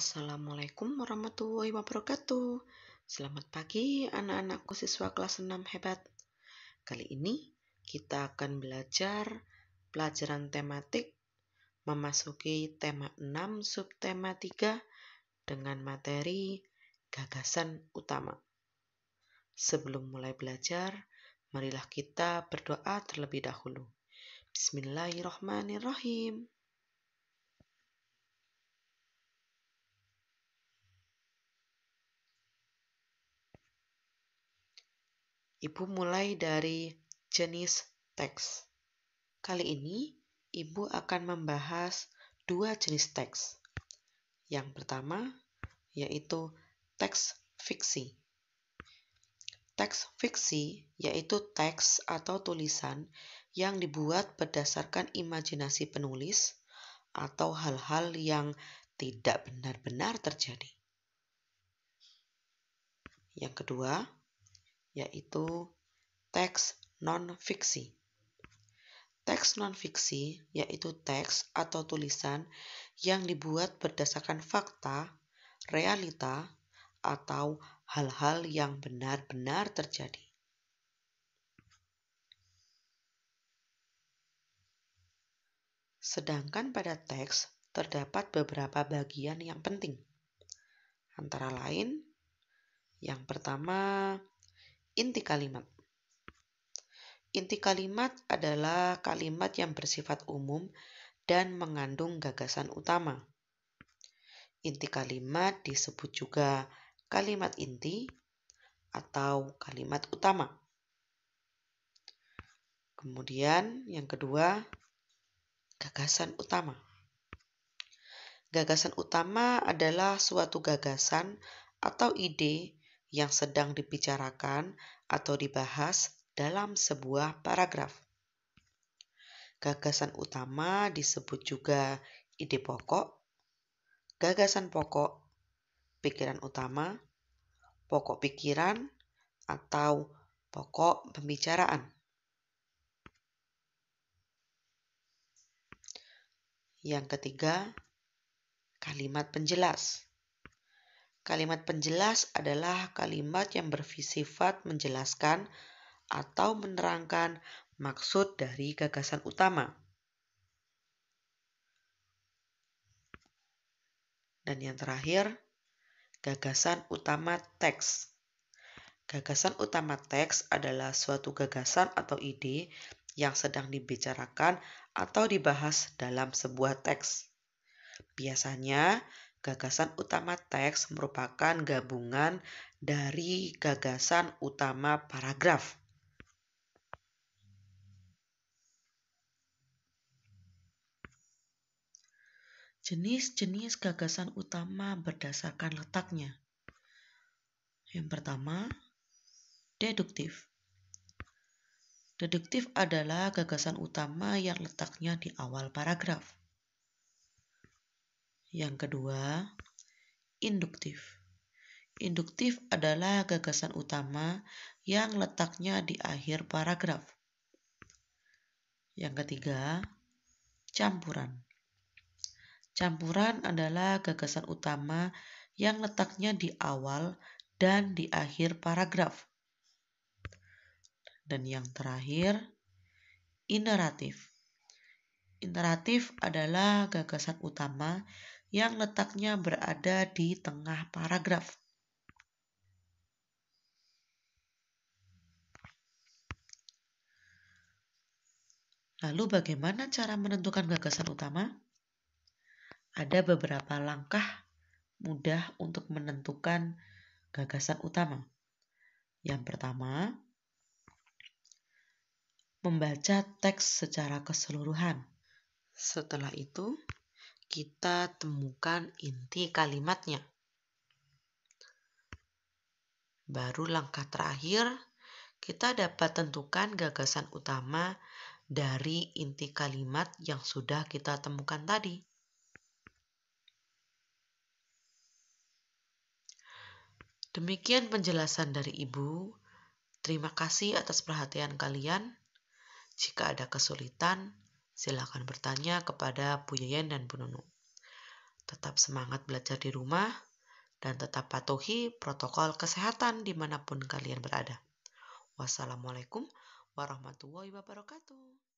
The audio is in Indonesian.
Assalamualaikum warahmatullahi wabarakatuh. Selamat pagi anak-anakku siswa kelas 6 hebat. Kali ini kita akan belajar pelajaran tematik memasuki tema 6 subtema 3 dengan materi gagasan utama. Sebelum mulai belajar, marilah kita berdoa terlebih dahulu. Bismillahirrahmanirrahim. Ibu mulai dari jenis teks. Kali ini, Ibu akan membahas dua jenis teks. Yang pertama, yaitu teks fiksi. Teks fiksi yaitu teks atau tulisan yang dibuat berdasarkan imajinasi penulis atau hal-hal yang tidak benar-benar terjadi. Yang kedua, yaitu teks non-fiksi. Teks non-fiksi yaitu teks atau tulisan yang dibuat berdasarkan fakta, realita, atau hal-hal yang benar-benar terjadi. Sedangkan pada teks terdapat beberapa bagian yang penting. Antara lain, yang pertama, inti kalimat. Inti kalimat adalah kalimat yang bersifat umum dan mengandung gagasan utama. Inti kalimat disebut juga kalimat inti atau kalimat utama. Kemudian yang kedua, gagasan utama. Gagasan utama adalah suatu gagasan atau ide yang sedang dibicarakan atau dibahas dalam sebuah paragraf. Gagasan utama disebut juga ide pokok, gagasan pokok, pikiran utama, pokok pikiran, atau pokok pembicaraan. Yang ketiga, kalimat penjelas. Kalimat penjelas adalah kalimat yang bersifat menjelaskan atau menerangkan maksud dari gagasan utama. Dan yang terakhir, gagasan utama teks. Gagasan utama teks adalah suatu gagasan atau ide yang sedang dibicarakan atau dibahas dalam sebuah teks. Biasanya, gagasan utama teks merupakan gabungan dari gagasan utama paragraf. Jenis-jenis gagasan utama berdasarkan letaknya. Yang pertama, deduktif. Deduktif adalah gagasan utama yang letaknya di awal paragraf. Yang kedua, induktif. Induktif adalah gagasan utama yang letaknya di akhir paragraf. Yang ketiga, campuran. Campuran adalah gagasan utama yang letaknya di awal dan di akhir paragraf. Dan yang terakhir, ineratif. Ineratif adalah gagasan utama yang letaknya berada di tengah paragraf. Lalu bagaimana cara menentukan gagasan utama? Ada beberapa langkah mudah untuk menentukan gagasan utama. Yang pertama, membaca teks secara keseluruhan. Setelah itu, kita temukan inti kalimatnya. Baru langkah terakhir, kita dapat tentukan gagasan utama dari inti kalimat yang sudah kita temukan tadi. Demikian penjelasan dari Ibu. Terima kasih atas perhatian kalian. Jika ada kesulitan, silakan bertanya kepada Bu Yeyen dan Bu Nunu. Tetap semangat belajar di rumah dan tetap patuhi protokol kesehatan dimanapun kalian berada. Wassalamualaikum warahmatullahi wabarakatuh.